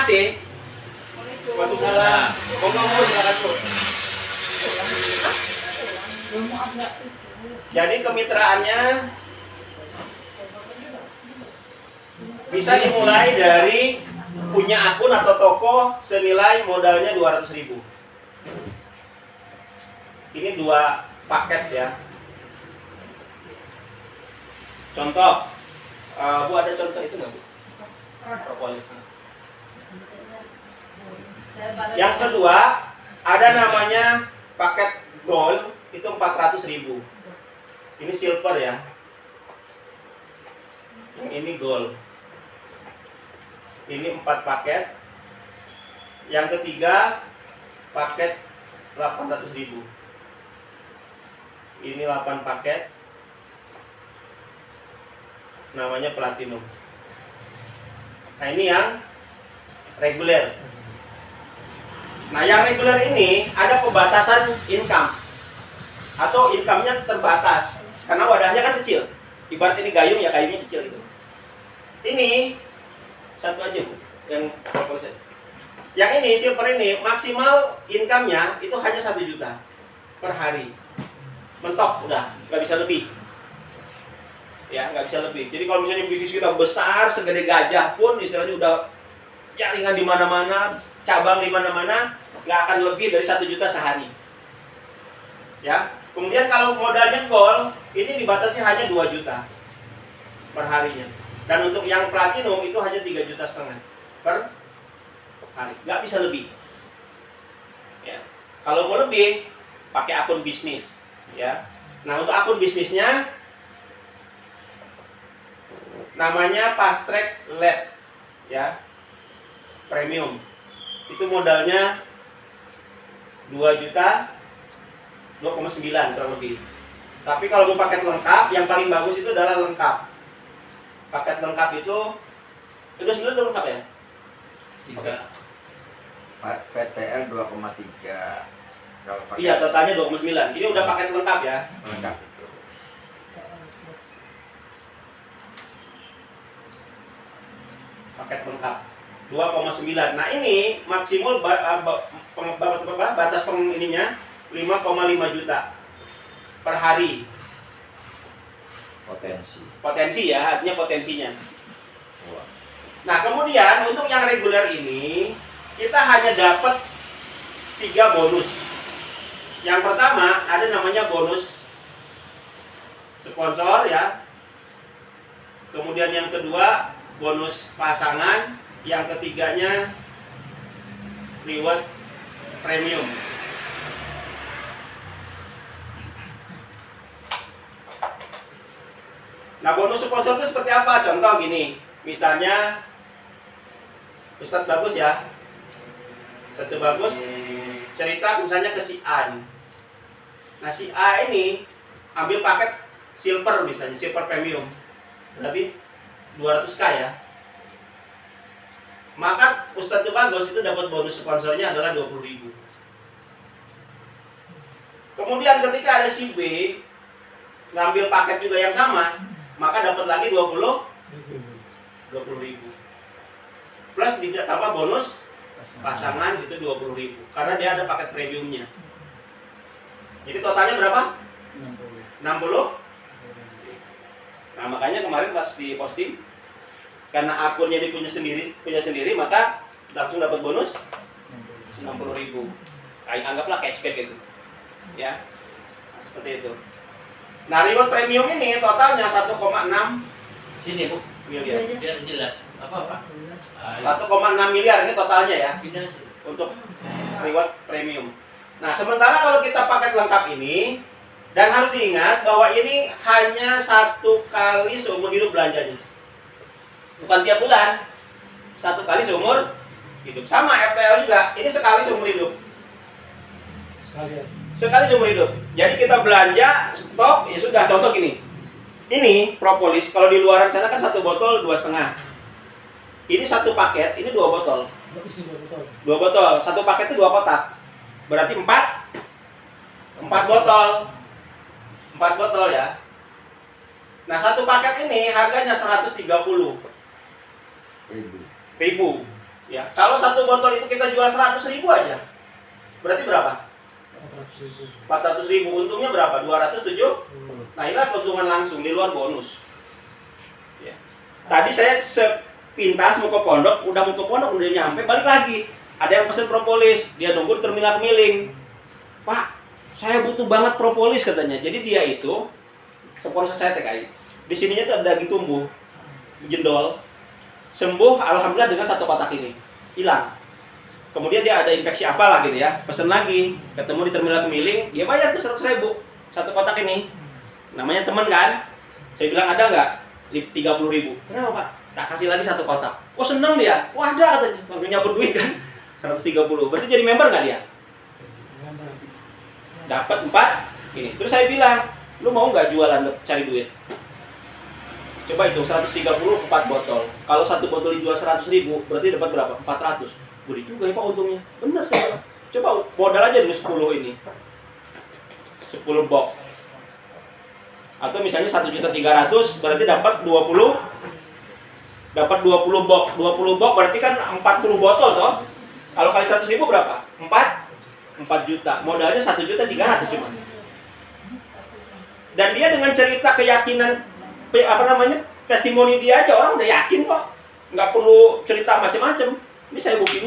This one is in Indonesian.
AC. Waalaikumsalam. Monggo silakan Bu. Jadi kemitraannya bisa dimulai dari punya akun atau toko senilai modalnya 200.000. Ini 2 paket ya. Contoh, Bu ada contoh itu nggak Bu? Propolisnya. Yang kedua, ada namanya paket gold, itu 400.000. Ini silver ya. Ini gold. Ini 4 paket. Yang ketiga, paket 800.000. Ini 8 paket. Namanya platinum. Nah, ini yang reguler. Nah, yang reguler ini ada pembatasan income. Atau income-nya terbatas. Karena wadahnya kan kecil. Ibarat ini gayung ya, gayungnya kecil itu. Ini satu aja Bu, yang propolis. Yang ini silver ini maksimal income-nya itu hanya 1 juta per hari. Mentok udah, nggak bisa lebih. Ya, nggak bisa lebih. Jadi kalau misalnya bisnis kita besar, segede gajah pun, istilahnya udah jaringan di mana-mana, cabang di mana-mana, nggak akan lebih dari 1 juta sehari. Ya. Kemudian kalau modalnya gold, ini dibatasi hanya 2 juta per harinya. Dan untuk yang platinum itu hanya 3,5 juta per hari. Nggak bisa lebih. Ya. Kalau mau lebih, pakai akun bisnis. Ya. Nah, untuk akun bisnisnya namanya Fast Track Lab, ya, premium. Itu modalnya 2 juta 2,9 kurang lebih. Tapi kalau mau paket lengkap, yang paling bagus itu adalah lengkap. Paket lengkap itu sebenarnya udah lengkap ya? 3. PTL 2,3. Kalau paket Iya, totalnya 2,9. Ini udah paket lengkap ya? lengkap itu. Paket lengkap 2,9. Nah, ini maksimal batas ininya 5,5 juta per hari. Potensi ya, artinya potensinya. Wah. Nah, kemudian untuk yang reguler ini kita hanya dapat 3 bonus. Yang pertama ada namanya bonus sponsor ya. Kemudian yang kedua bonus pasangan, yang ketiganya reward premium. Nah, bonus sponsor itu seperti apa? Contoh gini, misalnya Ustadz Bagus ya, Ustadz Bagus cerita misalnya ke si A nih. Nah, si A ini ambil paket silver misalnya, silver premium, berarti 200k ya. Maka Ustadz Bagus itu dapat bonus sponsornya adalah 20.000. Kemudian ketika ada si B ngambil paket juga yang sama, maka dapat lagi 20.000 plus ditambah bonus pasangan itu 20.000 karena dia ada paket premiumnya. Jadi totalnya berapa? 60. Nah, makanya kemarin pas di posting, karena akunnya dia punya sendiri maka langsung dapat bonus 60.000. Anggaplah cashback itu ya. Nah, seperti itu. Nah, reward premium ini totalnya 1,6 Sini Bu, miliar. biar jelas. Apa? 1,6 miliar ini totalnya ya Pindah. untuk reward premium. Nah, sementara kalau kita paket lengkap ini, dan harus diingat bahwa ini hanya 1 kali seumur hidup belanjanya. Bukan tiap bulan. 1 kali seumur hidup. Sama FTL juga, ini sekali seumur hidup. Sekali seumur hidup. Jadi kita belanja stok, ya sudah. Contoh gini. Ini propolis, kalau di luaran sana kan 1 botol 2,5. Ini 1 paket, ini 2 botol. 2 botol, 1 paket itu 2 kotak. Berarti 4 botol. 4 botol ya. Nah, 1 paket ini harganya 130.000. Ya, kalau satu botol itu kita jual 100.000 aja, berarti berapa? 400.000. Untungnya berapa? 207. Nah, inilah keuntungan langsung di luar bonus. Ya. Tadi saya sepintas mau ke pondok, udah nyampe, balik lagi. Ada yang pesen propolis, dia nunggu di terminal Kemiling. Pak, saya butuh banget propolis katanya. Jadi dia itu sponsor saya TKI. Di sininya tuh ada daging tumbuh, jendol, sembuh alhamdulillah dengan satu kotak ini, hilang. Kemudian dia ada infeksi apalah gitu ya, pesen lagi, ketemu di terminal Kemiling, dia bayar tuh 100.000 satu kotak ini. Namanya teman kan, saya bilang ada nggak? 30.000. Kenapa Pak? Tak kasih lagi satu kotak. Oh seneng dia, wah ada katanya, langsung nyabut duit kan, 130. Berarti jadi member nggak dia? Dapat 4 ini. Terus saya bilang, lu mau nggak jualan cari duit? Coba hitung 130 4 botol. Kalau satu botol dijual 100.000, berarti dapat berapa? 400. Gede juga ya Pak untungnya. Bener saya bilang. Coba modal aja dulu 10 ini. 10 box. Atau misalnya 1.300.000 berarti dapat 20 box. 20 box berarti kan 40 botol toh. Kalau kali 100.000 berapa? 4 juta. Modalnya 1.300.000 cuma. Dan dia dengan cerita keyakinan testimoni dia aja orang udah yakin kok. Nggak perlu cerita macam-macam. Ini saya buktinya